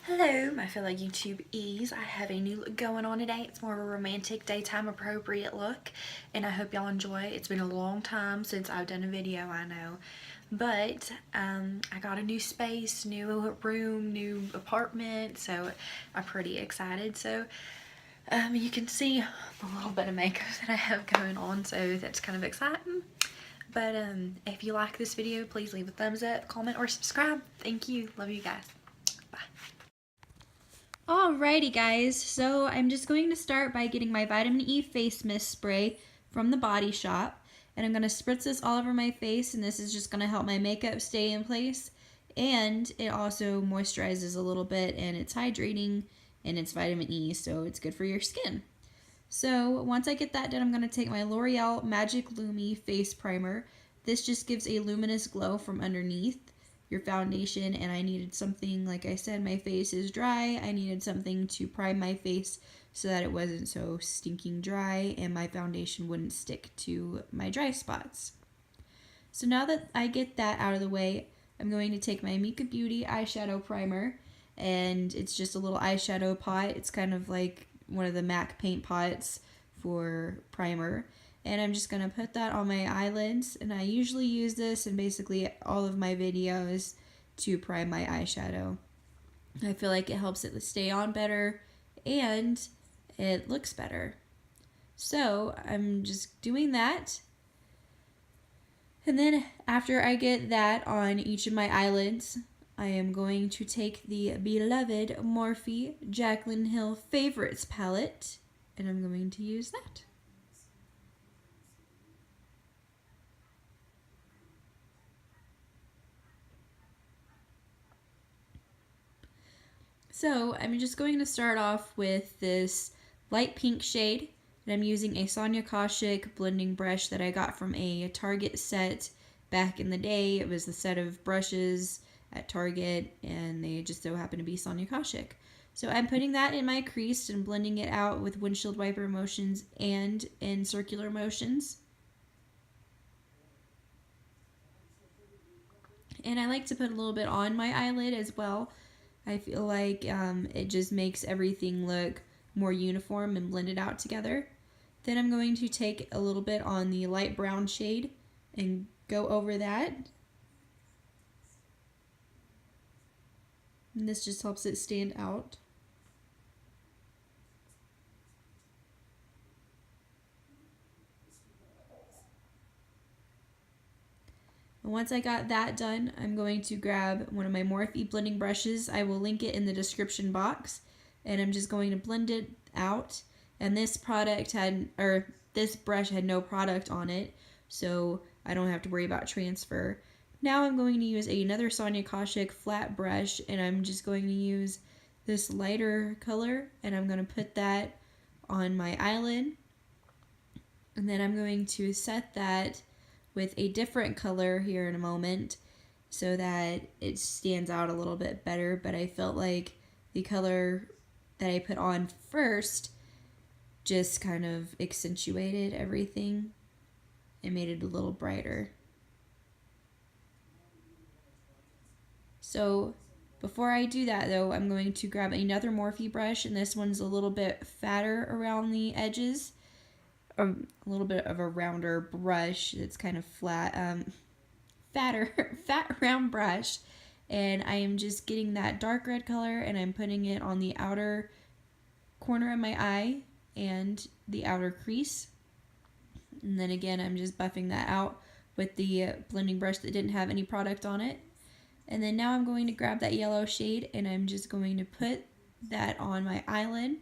Hello, my fellow YouTubees. I have a new look going on today. It's more of a romantic, daytime appropriate look, and I hope y'all enjoy it. It's been a long time since I've done a video, I know. But I got a new space, new room, new apartment, so I'm pretty excited. So you can see the little bit of makeup that I have going on, so that's kind of exciting. But if you like this video, please leave a thumbs up, comment, or subscribe. Thank you. Love you guys. Bye. Alrighty guys, so I'm just going to start by getting my vitamin E face mist spray from the Body Shop, and I'm going to spritz this all over my face, and this is just going to help my makeup stay in place, and it also moisturizes a little bit, and it's hydrating, and it's vitamin E, so it's good for your skin. So once I get that done, I'm going to take my L'Oreal Magic Lumi face primer. This just gives a luminous glow from underneath your foundation, and I needed something, like I said, my face is dry. I needed something to prime my face so that it wasn't so stinking dry and my foundation wouldn't stick to my dry spots. So now that I get that out of the way, I'm going to take my MICA Beauty eyeshadow primer, and it's just a little eyeshadow pot. It's kind of like one of the MAC paint pots for primer. And I'm just going to put that on my eyelids, and I usually use this in basically all of my videos to prime my eyeshadow. I feel like it helps it stay on better and it looks better. So I'm just doing that. And then after I get that on each of my eyelids, I am going to take the beloved Morphe Jaclyn Hill Favorites palette, and I'm going to use that. So I'm just going to start off with this light pink shade, and I'm using a Sonia Kashuk blending brush that I got from a Target set back in the day. It was the set of brushes at Target, and they just so happen to be Sonia Kashuk. So I'm putting that in my crease and blending it out with windshield wiper motions and in circular motions. And I like to put a little bit on my eyelid as well. I feel like it just makes everything look more uniform and blended out together. Then I'm going to take a little bit on the light brown shade and go over that. And this just helps it stand out. And once I got that done, I'm going to grab one of my Morphe blending brushes. I will link it in the description box, and I'm just going to blend it out. And this brush had no product on it, so I don't have to worry about transfer. Now I'm going to use another Sonia Kashuk flat brush, and I'm just going to use this lighter color, and I'm going to put that on my eyelid. And then I'm going to set that with a different color here in a moment so that it stands out a little bit better, but I felt like the color that I put on first just kind of accentuated everything and made it a little brighter. So before I do that though, I'm going to grab another Morphe brush, and this one's a little bit fatter around the edges. A little bit of a rounder brush. It's kind of flat, fat round brush, and I am just getting that dark red color, and I'm putting it on the outer corner of my eye and the outer crease, and then again I'm just buffing that out with the blending brush that didn't have any product on it. And then now I'm going to grab that yellow shade, and I'm just going to put that on my eyelid,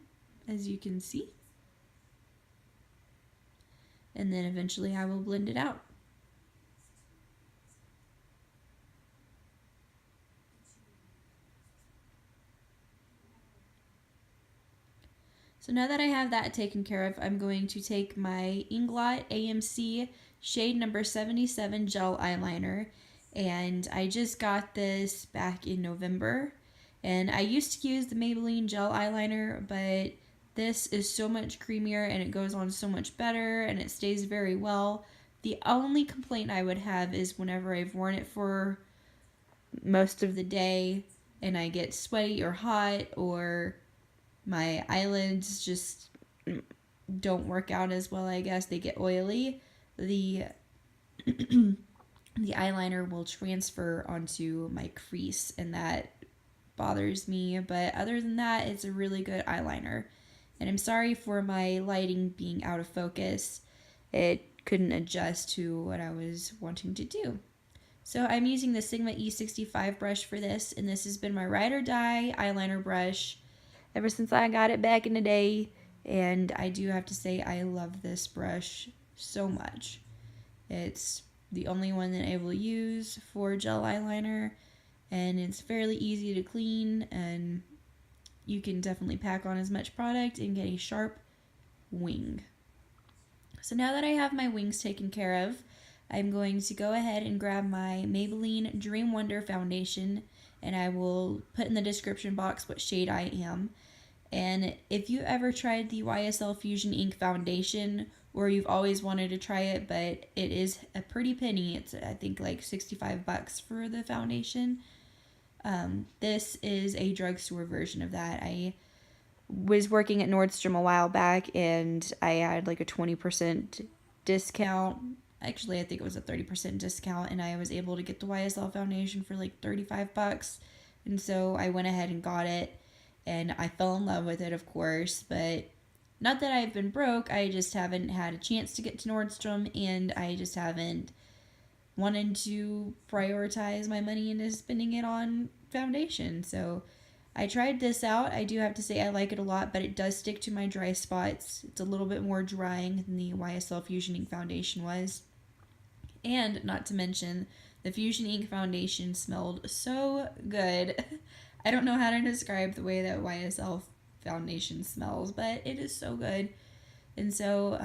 as you can see. And then eventually I will blend it out. So now that I have that taken care of, I'm going to take my Inglot AMC shade number 77 gel eyeliner, and I just got this back in November, and I used to use the Maybelline gel eyeliner, but this is so much creamier and it goes on so much better and it stays very well. The only complaint I would have is whenever I've worn it for most of the day and I get sweaty or hot, or my eyelids just don't work out as well, I guess, they get oily, the the eyeliner will transfer onto my crease, and that bothers me. But other than that, it's a really good eyeliner. And I'm sorry for my lighting being out of focus. It couldn't adjust to what I was wanting to do. So I'm using the Sigma E65 brush for this, and this has been my ride or die eyeliner brush ever since I got it back in the day. And I do have to say, I love this brush so much. It's the only one that I will use for gel eyeliner, and it's fairly easy to clean, and you can definitely pack on as much product and get a sharp wing. So now that I have my wings taken care of, I'm going to go ahead and grab my Maybelline Dream Wonder foundation, and I will put in the description box what shade I am. And if you ever tried the YSL Fusion Ink foundation, or you've always wanted to try it, but it is a pretty penny, it's I think like 65 bucks for the foundation. This is a drugstore version of that. I was working at Nordstrom a while back, and I had like a 20% discount. Actually, I think it was a 30% discount, and I was able to get the YSL foundation for like 35 bucks. And so I went ahead and got it, and I fell in love with it, of course. But not that I've been broke, I just haven't had a chance to get to Nordstrom, and I just haven't wanted to prioritize my money into spending it on foundation. So I tried this out. I do have to say I like it a lot, but it does stick to my dry spots. It's a little bit more drying than the YSL Fusion Ink foundation was. And not to mention, the Fusion Ink foundation smelled so good. I don't know how to describe the way that YSL foundation smells, but it is so good. And so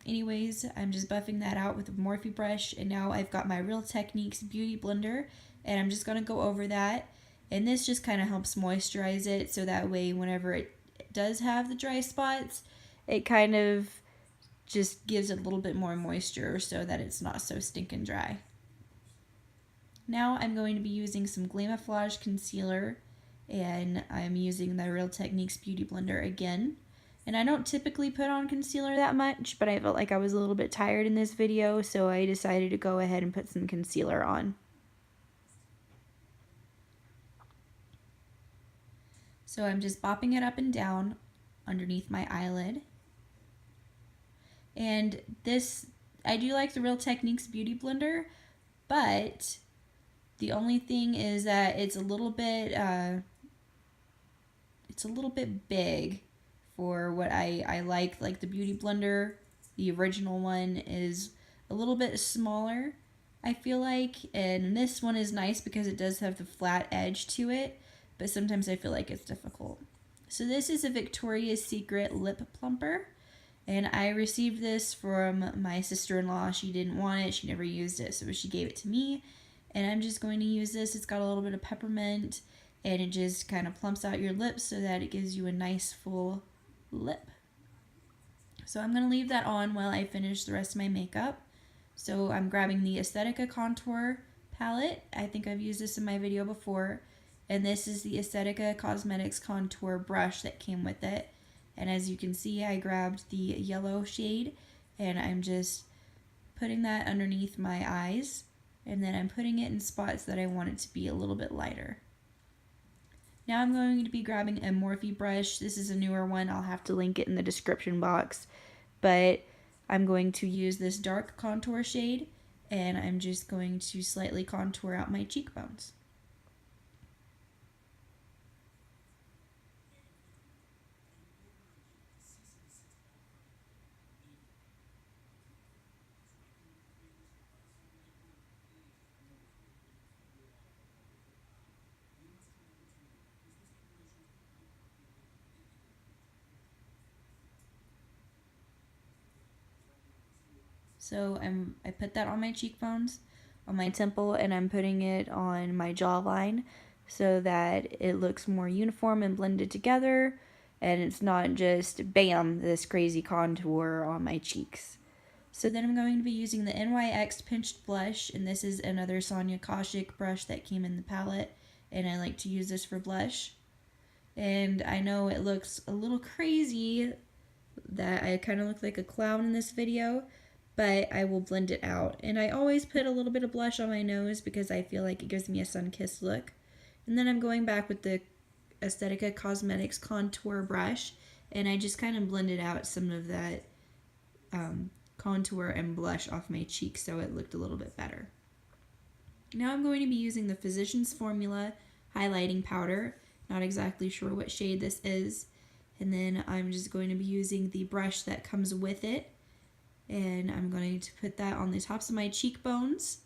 anyways, I'm just buffing that out with a Morphe brush, and now I've got my Real Techniques Beauty Blender, and I'm just going to go over that. And this just kind of helps moisturize it, so that way whenever it does have the dry spots, it kind of just gives it a little bit more moisture so that it's not so stinking dry. Now I'm going to be using some Glamour concealer, and I'm using the Real Techniques Beauty Blender again. And I don't typically put on concealer that much, but I felt like I was a little bit tired in this video, so I decided to go ahead and put some concealer on. So I'm just bopping it up and down underneath my eyelid. And this, I do like the Real Techniques Beauty Blender, but the only thing is that it's a little bit big for what I like. Like the Beauty Blender, the original one, is a little bit smaller, I feel like, and this one is nice because it does have the flat edge to it, but sometimes I feel like it's difficult. So this is a Victoria's Secret lip plumper, and I received this from my sister-in-law. She didn't want it, she never used it, so she gave it to me, and I'm just going to use this. It's got a little bit of peppermint, and it just kind of plumps out your lips so that it gives you a nice full lip. So I'm going to leave that on while I finish the rest of my makeup. So I'm grabbing the Aesthetica contour palette. I think I've used this in my video before, and this is the Aesthetica Cosmetics contour brush that came with it. And as you can see, I grabbed the yellow shade, and I'm just putting that underneath my eyes, and then I'm putting it in spots that I want it to be a little bit lighter. Now I'm going to be grabbing a Morphe brush. This is a newer one. I'll have to link it in the description box. But I'm going to use this dark contour shade, and I'm just going to slightly contour out my cheekbones. So I put that on my cheekbones, on my temple, and I'm putting it on my jawline so that it looks more uniform and blended together, and it's not just bam, this crazy contour on my cheeks. So then I'm going to be using the NYX Pinched Blush, and this is another Sonia Kashuk brush that came in the palette, and I like to use this for blush. And I know it looks a little crazy that I kind of look like a clown in this video, but I will blend it out. And I always put a little bit of blush on my nose because I feel like it gives me a sun-kissed look. And then I'm going back with the Aesthetica Cosmetics contour brush, and I just kind of blended out some of that contour and blush off my cheeks so it looked a little bit better. Now I'm going to be using the Physicians Formula highlighting powder. Not exactly sure what shade this is. And then I'm just going to be using the brush that comes with it. And I'm going to put that on the tops of my cheekbones,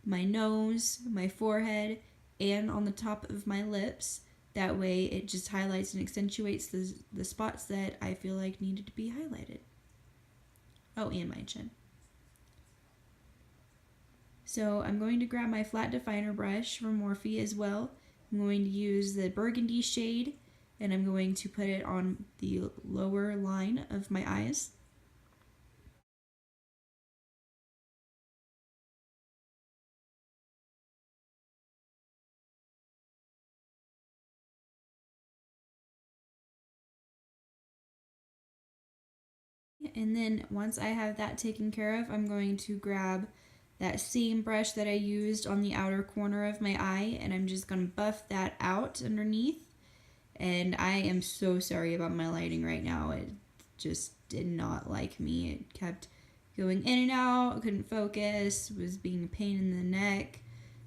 my nose, my forehead, and on the top of my lips. That way it just highlights and accentuates the spots that I feel like needed to be highlighted. Oh, and my chin. So I'm going to grab my flat definer brush from Morphe as well. I'm going to use the burgundy shade, and I'm going to put it on the lower line of my eyes. And then once I have that taken care of, I'm going to grab that same brush that I used on the outer corner of my eye, and I'm just going to buff that out underneath. And I am so sorry about my lighting right now. It just did not like me. It kept going in and out, couldn't focus, was being a pain in the neck.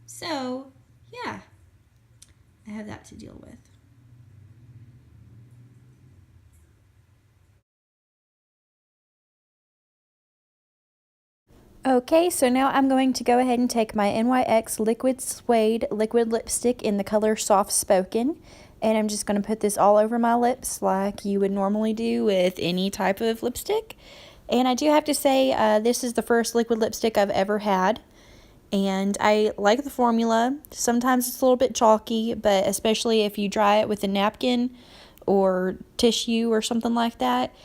So, yeah, I have that to deal with. Okay, so now I'm going to go ahead and take my NYX Liquid Suede liquid lipstick in the color Soft Spoken, and I'm just going to put this all over my lips like you would normally do with any type of lipstick. And I do have to say, this is the first liquid lipstick I've ever had, and I like the formula. Sometimes it's a little bit chalky, but especially if you dry it with a napkin or tissue or something like that,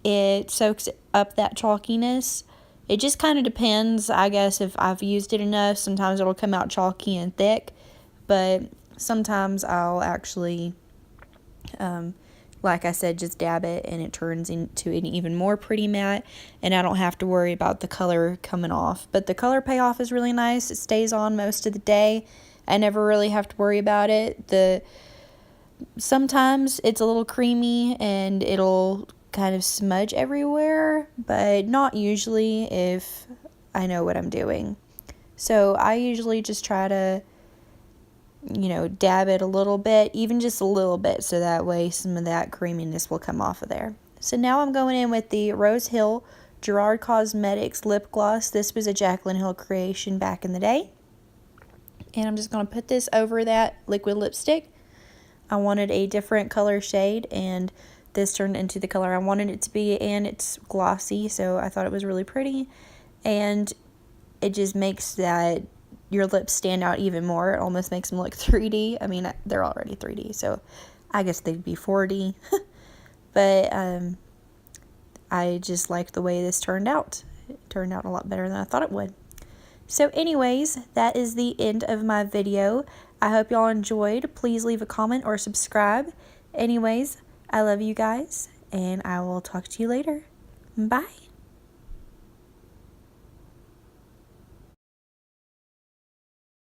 it soaks up that chalkiness. It just kind of depends, I guess, if I've used it enough. Sometimes it'll come out chalky and thick, but sometimes I'll actually, like I said, just dab it and it turns into an even more pretty matte, and I don't have to worry about the color coming off. But the color payoff is really nice. It stays on most of the day. I never really have to worry about it. Sometimes it's a little creamy and it'll kind of smudge everywhere, but not usually if I know what I'm doing. So I usually just try to, dab it a little bit, even just a little bit, so that way some of that creaminess will come off of there. So now I'm going in with the Rose Hill Gerard Cosmetics lip gloss. This was a Jaclyn Hill creation back in the day. And I'm just going to put this over that liquid lipstick. I wanted a different color shade, and this turned into the color I wanted it to be, and it's glossy, so I thought it was really pretty. And it just makes your lips stand out even more. It almost makes them look 3D. I mean, they're already 3D, so I guess they'd be 4D. But I just like the way this turned out. It turned out a lot better than I thought it would. So anyways, that is the end of my video. I hope y'all enjoyed. Please leave a comment or subscribe. Anyways, I love you guys, and I will talk to you later. Bye.